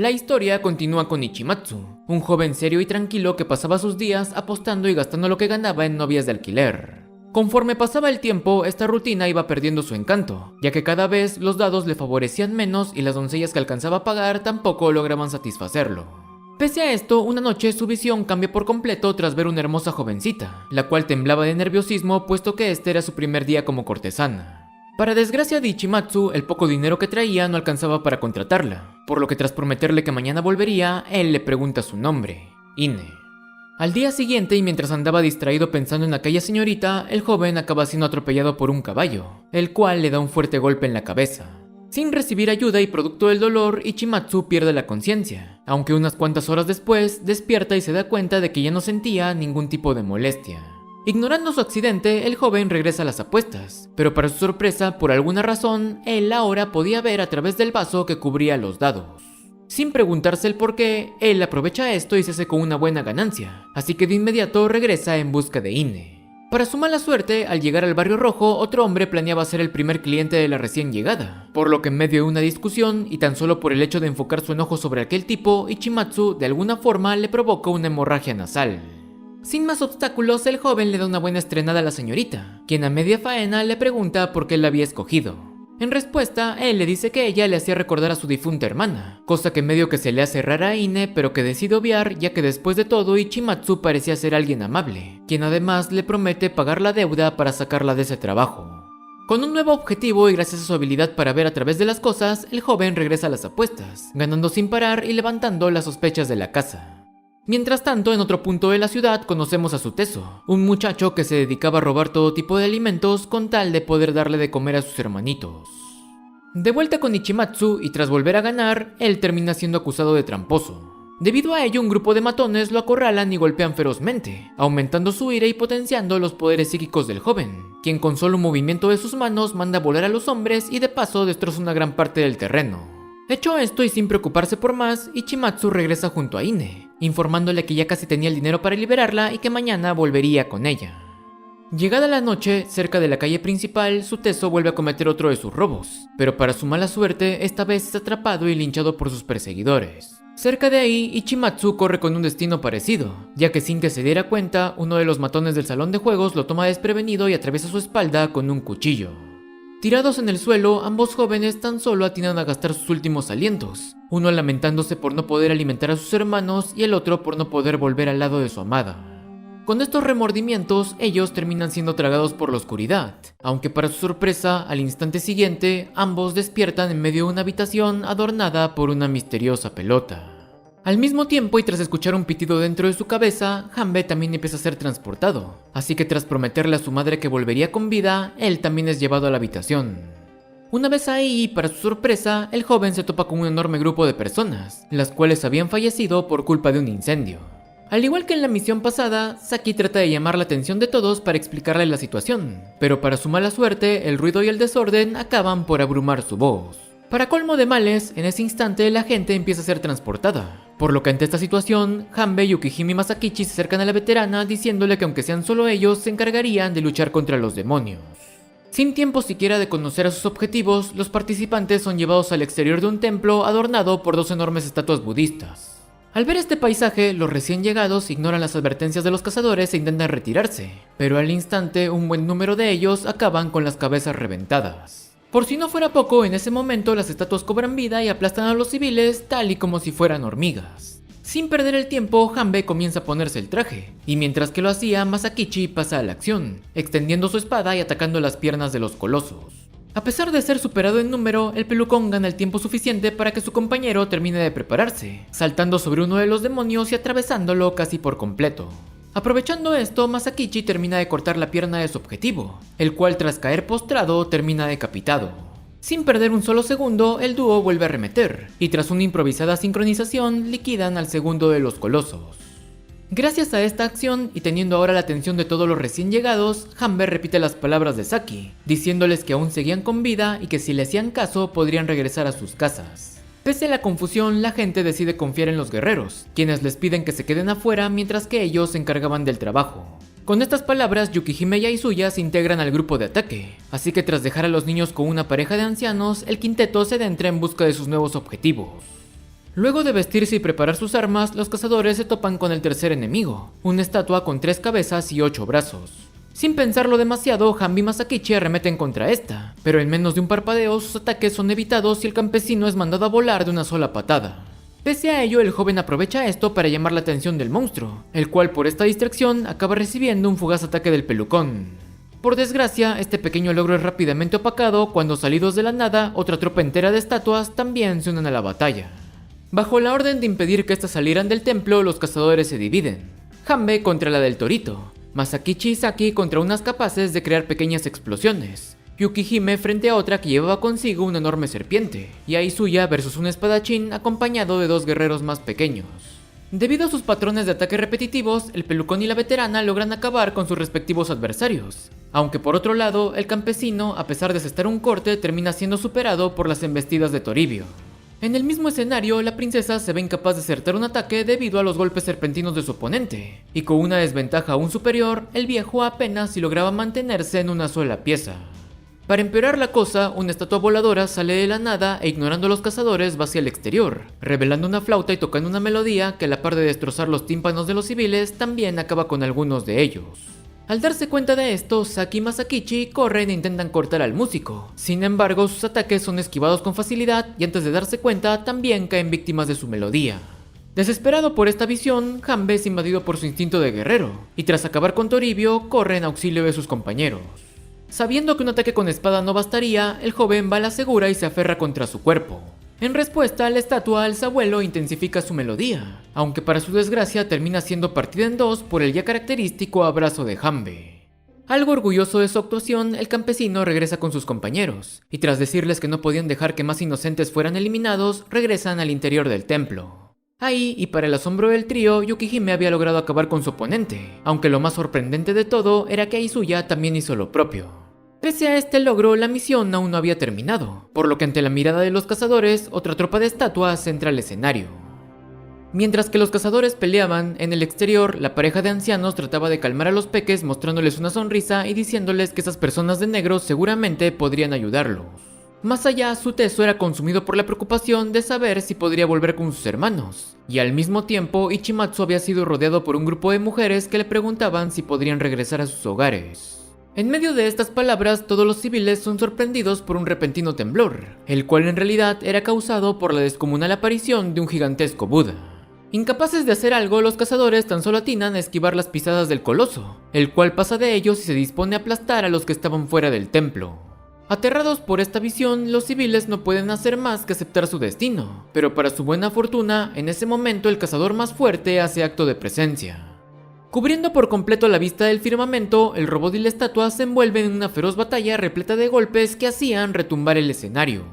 La historia continúa con Ichimatsu, un joven serio y tranquilo que pasaba sus días apostando y gastando lo que ganaba en novias de alquiler. Conforme pasaba el tiempo, esta rutina iba perdiendo su encanto, ya que cada vez los dados le favorecían menos y las doncellas que alcanzaba a pagar tampoco lograban satisfacerlo. Pese a esto, una noche su visión cambia por completo tras ver una hermosa jovencita, la cual temblaba de nerviosismo puesto que este era su primer día como cortesana. Para desgracia de Ichimatsu, el poco dinero que traía no alcanzaba para contratarla, por lo que tras prometerle que mañana volvería, él le pregunta su nombre, Ine. Al día siguiente, y mientras andaba distraído pensando en aquella señorita, el joven acaba siendo atropellado por un caballo, el cual le da un fuerte golpe en la cabeza. Sin recibir ayuda y producto del dolor, Ichimatsu pierde la conciencia, aunque unas cuantas horas después despierta y se da cuenta de que ya no sentía ningún tipo de molestia. Ignorando su accidente, el joven regresa a las apuestas, pero para su sorpresa, por alguna razón, él ahora podía ver a través del vaso que cubría los dados. Sin preguntarse el por qué, él aprovecha esto y se hace con una buena ganancia, así que de inmediato regresa en busca de Ine. Para su mala suerte, al llegar al barrio rojo, otro hombre planeaba ser el primer cliente de la recién llegada, por lo que en medio de una discusión, y tan solo por el hecho de enfocar su enojo sobre aquel tipo, Ichimatsu de alguna forma le provoca una hemorragia nasal. Sin más obstáculos, el joven le da una buena estrenada a la señorita, quien a media faena le pregunta por qué la había escogido. En respuesta, él le dice que ella le hacía recordar a su difunta hermana, cosa que medio que se le hace rara a Ine, pero que decide obviar ya que después de todo Ichimatsu parecía ser alguien amable, quien además le promete pagar la deuda para sacarla de ese trabajo. Con un nuevo objetivo y gracias a su habilidad para ver a través de las cosas, el joven regresa a las apuestas, ganando sin parar y levantando las sospechas de la casa. Mientras tanto, en otro punto de la ciudad conocemos a Suteso, un muchacho que se dedicaba a robar todo tipo de alimentos con tal de poder darle de comer a sus hermanitos. De vuelta con Ichimatsu y tras volver a ganar, él termina siendo acusado de tramposo. Debido a ello, un grupo de matones lo acorralan y golpean ferozmente, aumentando su ira y potenciando los poderes psíquicos del joven, quien con solo un movimiento de sus manos manda volar a los hombres y de paso destroza una gran parte del terreno. Hecho esto y sin preocuparse por más, Ichimatsu regresa junto a Ine, informándole que ya casi tenía el dinero para liberarla y que mañana volvería con ella. Llegada la noche, cerca de la calle principal, Suteso vuelve a cometer otro de sus robos, pero para su mala suerte, esta vez es atrapado y linchado por sus perseguidores. Cerca de ahí, Ichimatsu corre con un destino parecido, ya que sin que se diera cuenta, uno de los matones del salón de juegos lo toma desprevenido y atraviesa su espalda con un cuchillo. Tirados en el suelo, ambos jóvenes tan solo atinan a gastar sus últimos alientos, uno lamentándose por no poder alimentar a sus hermanos y el otro por no poder volver al lado de su amada. Con estos remordimientos, ellos terminan siendo tragados por la oscuridad, aunque para su sorpresa, al instante siguiente, ambos despiertan en medio de una habitación adornada por una misteriosa pelota. Al mismo tiempo y tras escuchar un pitido dentro de su cabeza, Hanbe también empieza a ser transportado, así que tras prometerle a su madre que volvería con vida, él también es llevado a la habitación. Una vez ahí, para su sorpresa, el joven se topa con un enorme grupo de personas, las cuales habían fallecido por culpa de un incendio. Al igual que en la misión pasada, Saki trata de llamar la atención de todos para explicarle la situación, pero para su mala suerte, el ruido y el desorden acaban por abrumar su voz. Para colmo de males, en ese instante la gente empieza a ser transportada, por lo que ante esta situación, Hanbe, Yukihime y Masakichi se acercan a la veterana diciéndole que aunque sean solo ellos, se encargarían de luchar contra los demonios. Sin tiempo siquiera de conocer a sus objetivos, los participantes son llevados al exterior de un templo adornado por dos enormes estatuas budistas. Al ver este paisaje, los recién llegados ignoran las advertencias de los cazadores e intentan retirarse, pero al instante un buen número de ellos acaban con las cabezas reventadas. Por si no fuera poco, en ese momento las estatuas cobran vida y aplastan a los civiles tal y como si fueran hormigas. Sin perder el tiempo, Hanbe comienza a ponerse el traje, y mientras que lo hacía, Masakichi pasa a la acción, extendiendo su espada y atacando las piernas de los colosos. A pesar de ser superado en número, el pelucón gana el tiempo suficiente para que su compañero termine de prepararse, saltando sobre uno de los demonios y atravesándolo casi por completo. Aprovechando esto, Masakichi termina de cortar la pierna de su objetivo, el cual tras caer postrado termina decapitado. Sin perder un solo segundo, el dúo vuelve a arremeter, y tras una improvisada sincronización, liquidan al segundo de los colosos. Gracias a esta acción, y teniendo ahora la atención de todos los recién llegados, Hanbe repite las palabras de Saki, diciéndoles que aún seguían con vida y que si le hacían caso podrían regresar a sus casas. Pese a la confusión, la gente decide confiar en los guerreros, quienes les piden que se queden afuera mientras que ellos se encargaban del trabajo. Con estas palabras, Yukihime y Aizuya se integran al grupo de ataque, así que tras dejar a los niños con una pareja de ancianos, el quinteto se adentra en busca de sus nuevos objetivos. Luego de vestirse y preparar sus armas, los cazadores se topan con el tercer enemigo, una estatua con 3 cabezas y 8 brazos. Sin pensarlo demasiado, Hanbe y Masakichi arremeten contra esta, pero en menos de un parpadeo sus ataques son evitados y el campesino es mandado a volar de una sola patada. Pese a ello, el joven aprovecha esto para llamar la atención del monstruo, el cual por esta distracción acaba recibiendo un fugaz ataque del pelucón. Por desgracia, este pequeño logro es rápidamente opacado cuando, salidos de la nada, otra tropa entera de estatuas también se unen a la batalla. Bajo la orden de impedir que éstas salieran del templo, los cazadores se dividen. Hanbe contra la del torito, Masakichi y Saki contra unas capaces de crear pequeñas explosiones, Yukihime frente a otra que llevaba consigo una enorme serpiente, y Aizuya versus un espadachín acompañado de 2 guerreros más pequeños. Debido a sus patrones de ataque repetitivos, el pelucón y la veterana logran acabar con sus respectivos adversarios, aunque por otro lado, el campesino, a pesar de asestar un corte, termina siendo superado por las embestidas de Toribio. En el mismo escenario, la princesa se ve incapaz de acertar un ataque debido a los golpes serpentinos de su oponente, y con una desventaja aún superior, el viejo apenas si lograba mantenerse en una sola pieza. Para empeorar la cosa, una estatua voladora sale de la nada e ignorando a los cazadores va hacia el exterior, revelando una flauta y tocando una melodía que a la par de destrozar los tímpanos de los civiles, también acaba con algunos de ellos. Al darse cuenta de esto, Saki y Masakichi corren e intentan cortar al músico. Sin embargo, sus ataques son esquivados con facilidad y antes de darse cuenta, también caen víctimas de su melodía. Desesperado por esta visión, Hanbe es invadido por su instinto de guerrero, y tras acabar con Toribio, corre en auxilio de sus compañeros. Sabiendo que un ataque con espada no bastaría, el joven va a la segura y se aferra contra su cuerpo. En respuesta, la estatua alza vuelo e intensifica su melodía, aunque para su desgracia termina siendo partida en 2 por el ya característico abrazo de Hanbe. Algo orgulloso de su actuación, el campesino regresa con sus compañeros, y tras decirles que no podían dejar que más inocentes fueran eliminados, regresan al interior del templo. Ahí, y para el asombro del trío, Yukihime había logrado acabar con su oponente, aunque lo más sorprendente de todo era que Aizuya también hizo lo propio. Pese a este logro, la misión aún no había terminado, por lo que ante la mirada de los cazadores, otra tropa de estatuas entra al escenario. Mientras que los cazadores peleaban, en el exterior, la pareja de ancianos trataba de calmar a los peques mostrándoles una sonrisa y diciéndoles que esas personas de negro seguramente podrían ayudarlos. Más allá, su teso era consumido por la preocupación de saber si podría volver con sus hermanos, y al mismo tiempo Ichimatsu había sido rodeado por un grupo de mujeres que le preguntaban si podrían regresar a sus hogares. En medio de estas palabras, todos los civiles son sorprendidos por un repentino temblor, el cual en realidad era causado por la descomunal aparición de un gigantesco Buda. Incapaces de hacer algo, los cazadores tan solo atinan a esquivar las pisadas del coloso, el cual pasa de ellos y se dispone a aplastar a los que estaban fuera del templo. Aterrados por esta visión, los civiles no pueden hacer más que aceptar su destino, pero para su buena fortuna, en ese momento el cazador más fuerte hace acto de presencia. Cubriendo por completo la vista del firmamento, el robot y la estatua se envuelven en una feroz batalla repleta de golpes que hacían retumbar el escenario.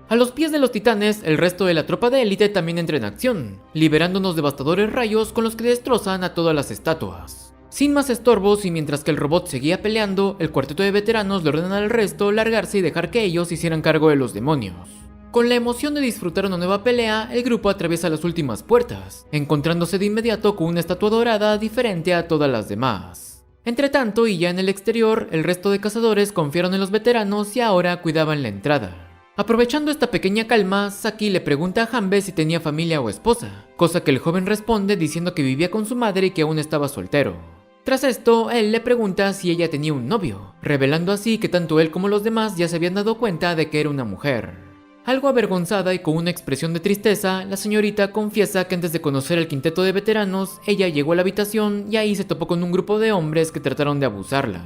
A los pies de los titanes, el resto de la tropa de élite también entra en acción, liberando unos devastadores rayos con los que destrozan a todas las estatuas. Sin más estorbos y mientras que el robot seguía peleando, el cuarteto de veteranos le ordenan al resto largarse y dejar que ellos hicieran cargo de los demonios. Con la emoción de disfrutar una nueva pelea, el grupo atraviesa las últimas puertas, encontrándose de inmediato con una estatua dorada diferente a todas las demás. Entretanto, y ya en el exterior, el resto de cazadores confiaron en los veteranos y ahora cuidaban la entrada. Aprovechando esta pequeña calma, Saki le pregunta a Hanbe si tenía familia o esposa, cosa que el joven responde diciendo que vivía con su madre y que aún estaba soltero. Tras esto, él le pregunta si ella tenía un novio, revelando así que tanto él como los demás ya se habían dado cuenta de que era una mujer. Algo avergonzada y con una expresión de tristeza, la señorita confiesa que antes de conocer al quinteto de veteranos, ella llegó a la habitación y ahí se topó con un grupo de hombres que trataron de abusarla.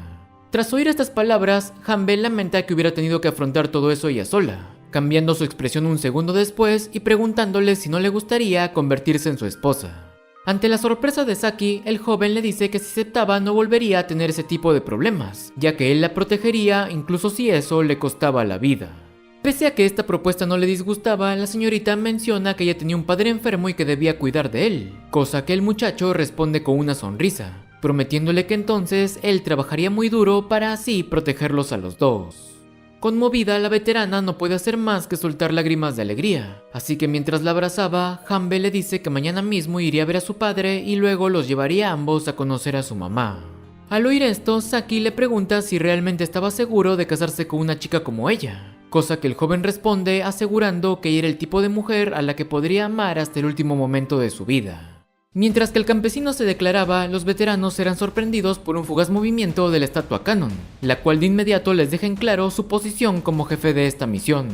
Tras oír estas palabras, Hanbe lamenta que hubiera tenido que afrontar todo eso ella sola, cambiando su expresión un segundo después y preguntándole si no le gustaría convertirse en su esposa. Ante la sorpresa de Saki, el joven le dice que si aceptaba no volvería a tener ese tipo de problemas, ya que él la protegería incluso si eso le costaba la vida. Pese a que esta propuesta no le disgustaba, la señorita menciona que ella tenía un padre enfermo y que debía cuidar de él, cosa que el muchacho responde con una sonrisa, prometiéndole que entonces él trabajaría muy duro para así protegerlos a los dos. Conmovida, la veterana no puede hacer más que soltar lágrimas de alegría, así que mientras la abrazaba, Hanbe le dice que mañana mismo iría a ver a su padre y luego los llevaría a ambos a conocer a su mamá. Al oír esto, Saki le pregunta si realmente estaba seguro de casarse con una chica como ella, cosa que el joven responde asegurando que ella era el tipo de mujer a la que podría amar hasta el último momento de su vida. Mientras que el campesino se declaraba, los veteranos eran sorprendidos por un fugaz movimiento de la estatua Cannon, la cual de inmediato les deja en claro su posición como jefe de esta misión.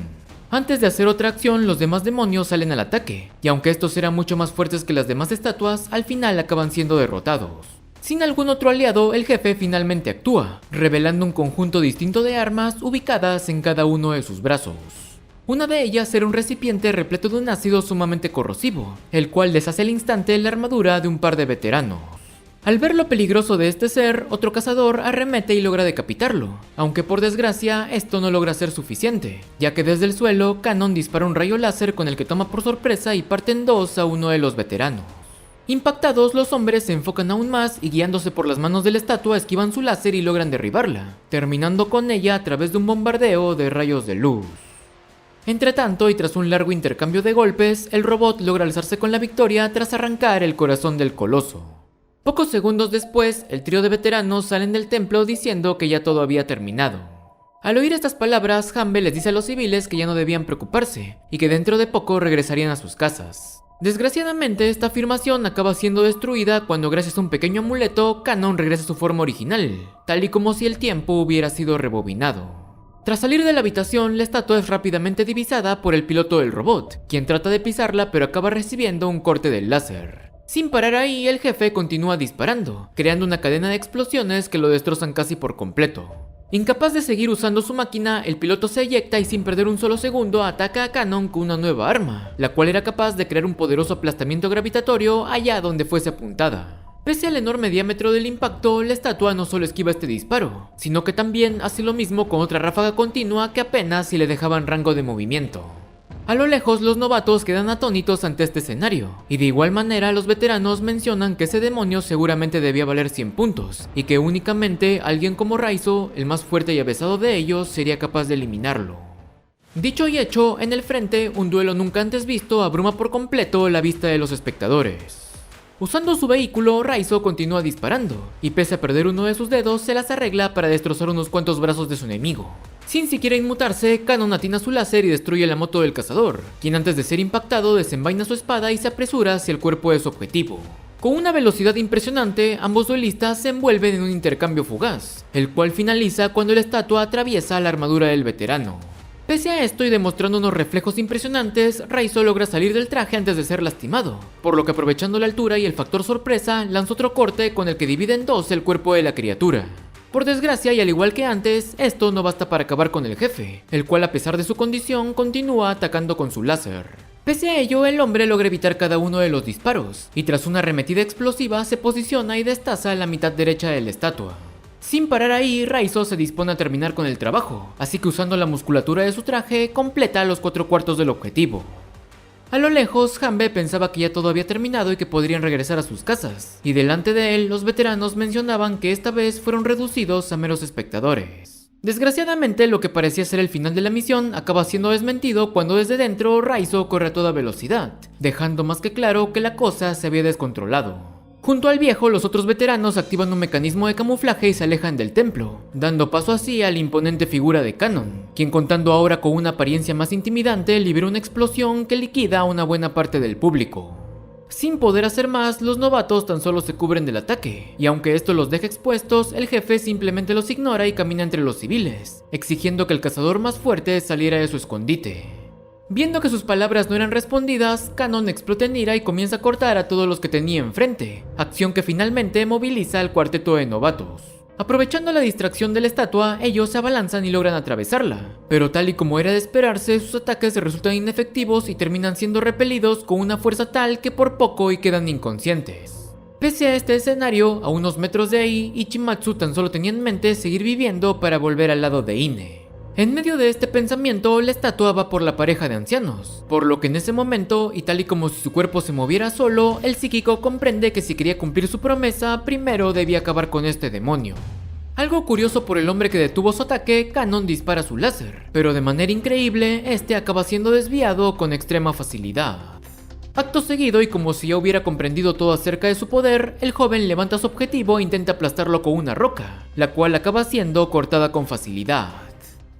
Antes de hacer otra acción, los demás demonios salen al ataque, y aunque estos eran mucho más fuertes que las demás estatuas, al final acaban siendo derrotados. Sin algún otro aliado, el jefe finalmente actúa, revelando un conjunto distinto de armas ubicadas en cada uno de sus brazos. Una de ellas era un recipiente repleto de un ácido sumamente corrosivo, el cual deshace al instante la armadura de un par de veteranos. Al ver lo peligroso de este ser, otro cazador arremete y logra decapitarlo, aunque por desgracia esto no logra ser suficiente, ya que desde el suelo Cannon dispara un rayo láser con el que toma por sorpresa y parte en dos a uno de los veteranos. Impactados, los hombres se enfocan aún más y guiándose por las manos de la estatua esquivan su láser y logran derribarla, terminando con ella a través de un bombardeo de rayos de luz. Entretanto, y tras un largo intercambio de golpes, el robot logra alzarse con la victoria tras arrancar el corazón del coloso. Pocos segundos después, el trío de veteranos salen del templo diciendo que ya todo había terminado. Al oír estas palabras, Hanbe les dice a los civiles que ya no debían preocuparse y que dentro de poco regresarían a sus casas. Desgraciadamente, esta afirmación acaba siendo destruida cuando gracias a un pequeño amuleto, Cannon regresa a su forma original, tal y como si el tiempo hubiera sido rebobinado. Tras salir de la habitación, la estatua es rápidamente divisada por el piloto del robot, quien trata de pisarla pero acaba recibiendo un corte del láser. Sin parar ahí, el jefe continúa disparando, creando una cadena de explosiones que lo destrozan casi por completo. Incapaz de seguir usando su máquina, el piloto se eyecta y sin perder un solo segundo ataca a Cannon con una nueva arma, la cual era capaz de crear un poderoso aplastamiento gravitatorio allá donde fuese apuntada. Pese al enorme diámetro del impacto, la estatua no solo esquiva este disparo, sino que también hace lo mismo con otra ráfaga continua que apenas si le dejaban rango de movimiento. A lo lejos, los novatos quedan atónitos ante este escenario, y de igual manera los veteranos mencionan que ese demonio seguramente debía valer 100 puntos, y que únicamente alguien como Raizo, el más fuerte y avesado de ellos, sería capaz de eliminarlo. Dicho y hecho, en el frente, un duelo nunca antes visto abruma por completo la vista de los espectadores. Usando su vehículo, Raizo continúa disparando, y pese a perder uno de sus dedos, se las arregla para destrozar unos cuantos brazos de su enemigo. Sin siquiera inmutarse, Cannon atina su láser y destruye la moto del cazador, quien antes de ser impactado desenvaina su espada y se apresura hacia el cuerpo de su objetivo. Con una velocidad impresionante, ambos duelistas se envuelven en un intercambio fugaz, el cual finaliza cuando la estatua atraviesa la armadura del veterano. Pese a esto y demostrando unos reflejos impresionantes, Raizo logra salir del traje antes de ser lastimado, por lo que aprovechando la altura y el factor sorpresa, lanza otro corte con el que divide en dos el cuerpo de la criatura. Por desgracia y al igual que antes, esto no basta para acabar con el jefe, el cual a pesar de su condición continúa atacando con su láser. Pese a ello, el hombre logra evitar cada uno de los disparos, y tras una arremetida explosiva se posiciona y destaza la mitad derecha de la estatua. Sin parar ahí, Raizo se dispone a terminar con el trabajo, así que usando la musculatura de su traje, completa los 4/4 del objetivo. A lo lejos, Hanbe pensaba que ya todo había terminado y que podrían regresar a sus casas, y delante de él, los veteranos mencionaban que esta vez fueron reducidos a meros espectadores. Desgraciadamente, lo que parecía ser el final de la misión acaba siendo desmentido cuando desde dentro Raizo corre a toda velocidad, dejando más que claro que la cosa se había descontrolado. Junto al viejo, los otros veteranos activan un mecanismo de camuflaje y se alejan del templo, dando paso así a la imponente figura de Cannon, quien contando ahora con una apariencia más intimidante libera una explosión que liquida a una buena parte del público. Sin poder hacer más, los novatos tan solo se cubren del ataque, y aunque esto los deja expuestos, el jefe simplemente los ignora y camina entre los civiles, exigiendo que el cazador más fuerte saliera de su escondite. Viendo que sus palabras no eran respondidas, Cannon explota en ira y comienza a cortar a todos los que tenía enfrente, acción que finalmente moviliza al cuarteto de novatos. Aprovechando la distracción de la estatua, ellos se abalanzan y logran atravesarla, pero tal y como era de esperarse, sus ataques resultan inefectivos y terminan siendo repelidos con una fuerza tal que por poco y quedan inconscientes. Pese a este escenario, a unos metros de ahí, Ichimatsu tan solo tenía en mente seguir viviendo para volver al lado de Ine. En medio de este pensamiento, la estatua va por la pareja de ancianos, por lo que en ese momento, y tal y como si su cuerpo se moviera solo, el psíquico comprende que si quería cumplir su promesa, primero debía acabar con este demonio. Algo curioso por el hombre que detuvo su ataque, Cannon dispara su láser, pero de manera increíble, este acaba siendo desviado con extrema facilidad. Acto seguido, y como si ya hubiera comprendido todo acerca de su poder, el joven levanta su objetivo e intenta aplastarlo con una roca, la cual acaba siendo cortada con facilidad.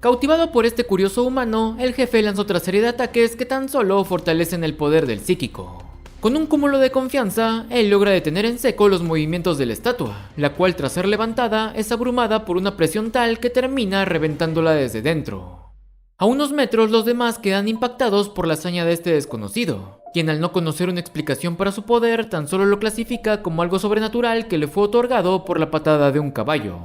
Cautivado por este curioso humano, el jefe lanza otra serie de ataques que tan solo fortalecen el poder del psíquico. Con un cúmulo de confianza, él logra detener en seco los movimientos de la estatua, la cual tras ser levantada es abrumada por una presión tal que termina reventándola desde dentro. A unos metros los demás quedan impactados por la hazaña de este desconocido, quien al no conocer una explicación para su poder tan solo lo clasifica como algo sobrenatural que le fue otorgado por la patada de un caballo.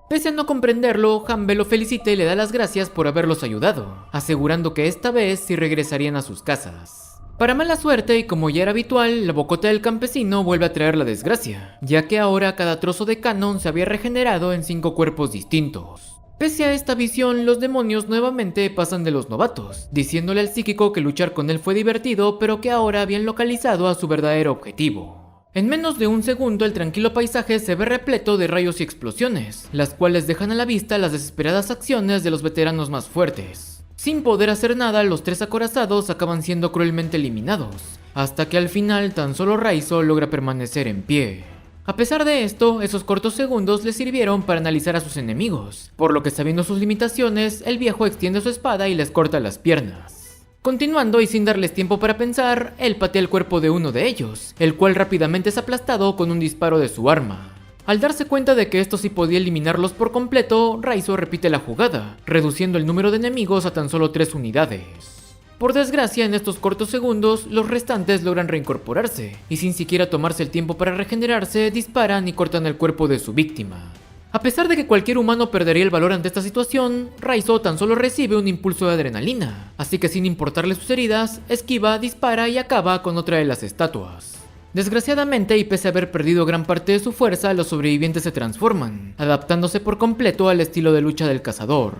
Pese a no comprenderlo, Hanbe lo felicita y le da las gracias por haberlos ayudado, asegurando que esta vez sí regresarían a sus casas. Para mala suerte, y como ya era habitual, la bocota del campesino vuelve a traer la desgracia, ya que ahora cada trozo de canon se había regenerado en 5 cuerpos distintos. Pese a esta visión, los demonios nuevamente pasan de los novatos, diciéndole al psíquico que luchar con él fue divertido, pero que ahora habían localizado a su verdadero objetivo. En menos de un segundo, el tranquilo paisaje se ve repleto de rayos y explosiones, las cuales dejan a la vista las desesperadas acciones de los veteranos más fuertes. Sin poder hacer nada, los 3 acorazados acaban siendo cruelmente eliminados, hasta que al final tan solo Raizo logra permanecer en pie. A pesar de esto, esos cortos segundos le sirvieron para analizar a sus enemigos, por lo que sabiendo sus limitaciones, el viejo extiende su espada y les corta las piernas. Continuando y sin darles tiempo para pensar, él patea el cuerpo de uno de ellos, el cual rápidamente es aplastado con un disparo de su arma. Al darse cuenta de que esto sí podía eliminarlos por completo, Raizo repite la jugada, reduciendo el número de enemigos a tan solo 3 unidades. Por desgracia, en estos cortos segundos, los restantes logran reincorporarse, y sin siquiera tomarse el tiempo para regenerarse, disparan y cortan el cuerpo de su víctima. A pesar de que cualquier humano perdería el valor ante esta situación, Raizo tan solo recibe un impulso de adrenalina, así que sin importarle sus heridas, esquiva, dispara y acaba con otra de las estatuas. Desgraciadamente, y pese a haber perdido gran parte de su fuerza, los sobrevivientes se transforman, adaptándose por completo al estilo de lucha del cazador.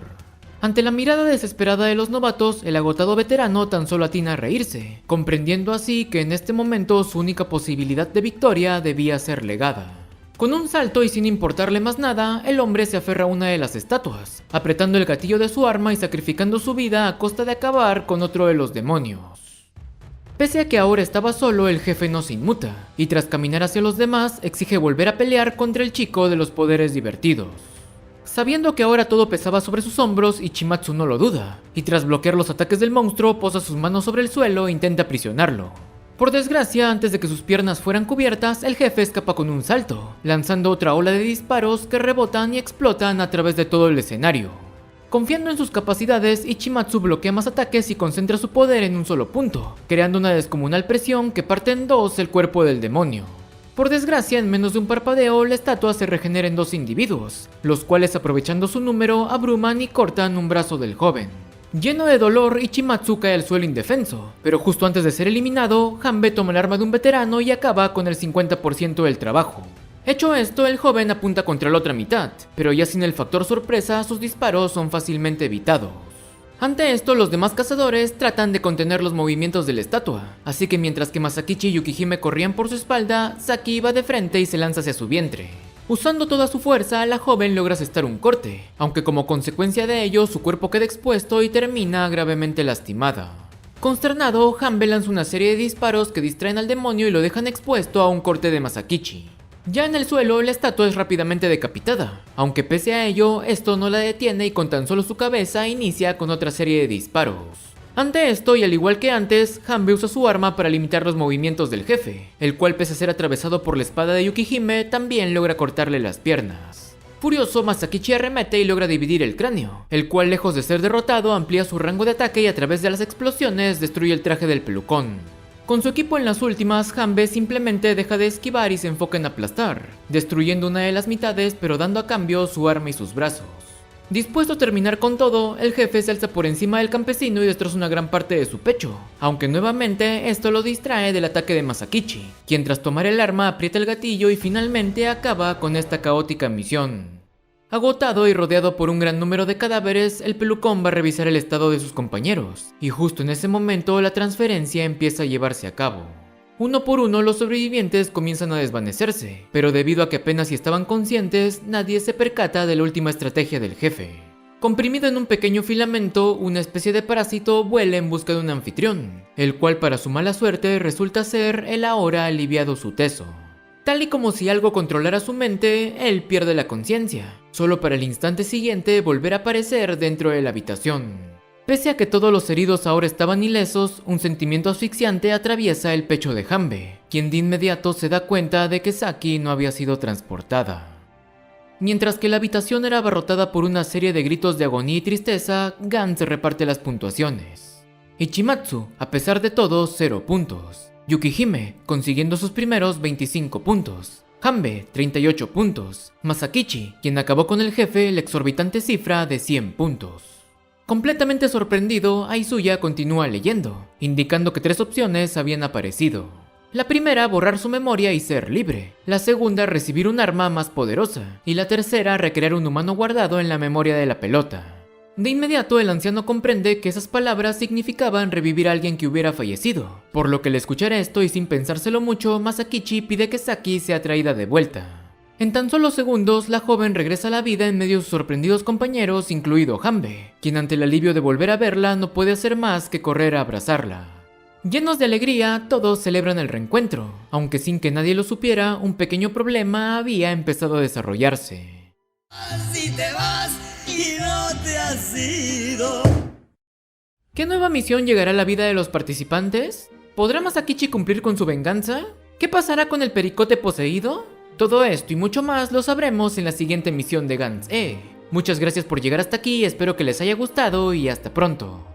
Ante la mirada desesperada de los novatos, el agotado veterano tan solo atina a reírse, comprendiendo así que en este momento su única posibilidad de victoria debía ser legada. Con un salto y sin importarle más nada, el hombre se aferra a una de las estatuas, apretando el gatillo de su arma y sacrificando su vida a costa de acabar con otro de los demonios. Pese a que ahora estaba solo, el jefe no se inmuta, y tras caminar hacia los demás, exige volver a pelear contra el chico de los poderes divertidos. Sabiendo que ahora todo pesaba sobre sus hombros, Ichimatsu no lo duda, y tras bloquear los ataques del monstruo, posa sus manos sobre el suelo e intenta aprisionarlo. Por desgracia, antes de que sus piernas fueran cubiertas, el jefe escapa con un salto, lanzando otra ola de disparos que rebotan y explotan a través de todo el escenario. Confiando en sus capacidades, Ichimatsu bloquea más ataques y concentra su poder en un solo punto, creando una descomunal presión que parte en 2 el cuerpo del demonio. Por desgracia, en menos de un parpadeo, la estatua se regenera en 2 individuos, los cuales aprovechando su número, abruman y cortan un brazo del joven. Lleno de dolor, Ichimatsu cae al suelo indefenso, pero justo antes de ser eliminado, Hanbe toma el arma de un veterano y acaba con el 50% del trabajo. Hecho esto, el joven apunta contra la otra mitad, pero ya sin el factor sorpresa, sus disparos son fácilmente evitados. Ante esto, los demás cazadores tratan de contener los movimientos de la estatua, así que mientras que Masakichi y Yukihime corrían por su espalda, Saki va de frente y se lanza hacia su vientre. Usando toda su fuerza, la joven logra asestar un corte, aunque como consecuencia de ello su cuerpo queda expuesto y termina gravemente lastimada. Consternado, Hanbe lanza una serie de disparos que distraen al demonio y lo dejan expuesto a un corte de Masakichi. Ya en el suelo, la estatua es rápidamente decapitada, aunque pese a ello, esto no la detiene y con tan solo su cabeza inicia con otra serie de disparos. Ante esto, y al igual que antes, Hanbe usa su arma para limitar los movimientos del jefe, el cual pese a ser atravesado por la espada de Yukihime, también logra cortarle las piernas. Furioso, Masakichi arremete y logra dividir el cráneo, el cual lejos de ser derrotado amplía su rango de ataque y a través de las explosiones destruye el traje del pelucón. Con su equipo en las últimas, Hanbe simplemente deja de esquivar y se enfoca en aplastar, destruyendo una de las mitades pero dando a cambio su arma y sus brazos. Dispuesto a terminar con todo, el jefe se alza por encima del campesino y destroza una gran parte de su pecho, aunque nuevamente esto lo distrae del ataque de Masakichi, quien tras tomar el arma aprieta el gatillo y finalmente acaba con esta caótica misión. Agotado y rodeado por un gran número de cadáveres, el pelucón va a revisar el estado de sus compañeros, y justo en ese momento la transferencia empieza a llevarse a cabo. Uno por uno los sobrevivientes comienzan a desvanecerse, pero debido a que apenas si estaban conscientes, nadie se percata de la última estrategia del jefe. Comprimido en un pequeño filamento, una especie de parásito vuela en busca de un anfitrión, el cual para su mala suerte resulta ser el ahora aliviado Suteso. Tal y como si algo controlara su mente, él pierde la conciencia. solo para el instante siguiente volver a aparecer dentro de la habitación. Pese a que todos los heridos ahora estaban ilesos, un sentimiento asfixiante atraviesa el pecho de Hanbe, quien de inmediato se da cuenta de que Saki no había sido transportada. Mientras que la habitación era abarrotada por una serie de gritos de agonía y tristeza, Gantz reparte las puntuaciones. Ichimatsu, a pesar de todo, 0 puntos. Yukihime, consiguiendo sus primeros 25 puntos. Hanbe, 38 puntos. Masakichi, quien acabó con el jefe la exorbitante cifra de 100 puntos. Completamente sorprendido, Aizuya continúa leyendo, indicando que 3 opciones habían aparecido. La primera, borrar su memoria y ser libre. La segunda, recibir un arma más poderosa. Y la tercera, recrear un humano guardado en la memoria de la pelota. De inmediato, el anciano comprende que esas palabras significaban revivir a alguien que hubiera fallecido, por lo que al escuchar esto y sin pensárselo mucho, Masakichi pide que Saki sea traída de vuelta. En tan solo segundos, la joven regresa a la vida en medio de sus sorprendidos compañeros, incluido Hanbe, quien ante el alivio de volver a verla no puede hacer más que correr a abrazarla. Llenos de alegría, todos celebran el reencuentro, aunque sin que nadie lo supiera, un pequeño problema había empezado a desarrollarse. Así te vas y no te has ido. ¿Qué nueva misión llegará a la vida de los participantes? ¿Podrá Masakichi cumplir con su venganza? ¿Qué pasará con el pericote poseído? Todo esto y mucho más lo sabremos en la siguiente misión de Gantz. Muchas gracias por llegar hasta aquí, espero que les haya gustado y hasta pronto.